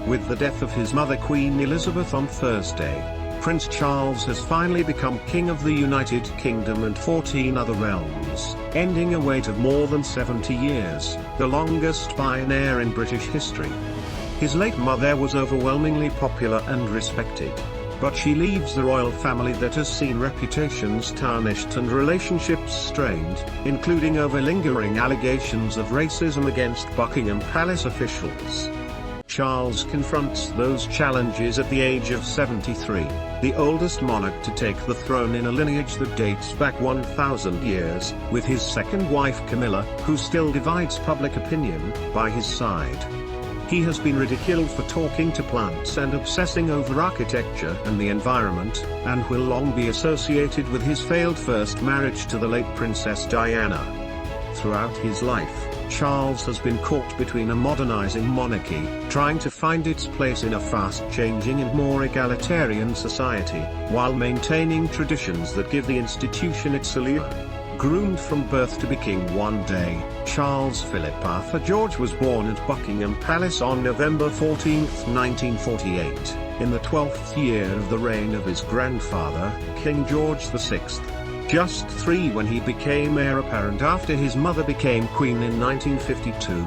With the death of his mother Queen Elizabeth on Thursday, Prince Charles has finally become King of the United Kingdom and 14 other realms, ending a wait of more than 70 years, the longest by an heir in British history. His late mother was overwhelmingly popular and respected, but she leaves the royal family that has seen reputations tarnished and relationships strained, including over lingering allegations of racism against Buckingham Palace officials. Charles confronts those challenges at the age of 73, the oldest monarch to take the throne in a lineage that dates back 1,000 years, with his second wife Camilla, who still divides public opinion, by his side. He has been ridiculed for talking to plants and obsessing over architecture and the environment, and will long be associated with his failed first marriage to the late Princess Diana. Throughout his life, Charles has been caught between a modernizing monarchy, trying to find its place in a fast-changing and more egalitarian society, while maintaining traditions that give the institution its allure. Groomed from birth to be king one day, Charles Philip Arthur George was born at Buckingham Palace on November 14, 1948, in the 12th year of the reign of his grandfather, King George VI. Just 3 when he became heir apparent after his mother became queen in 1952,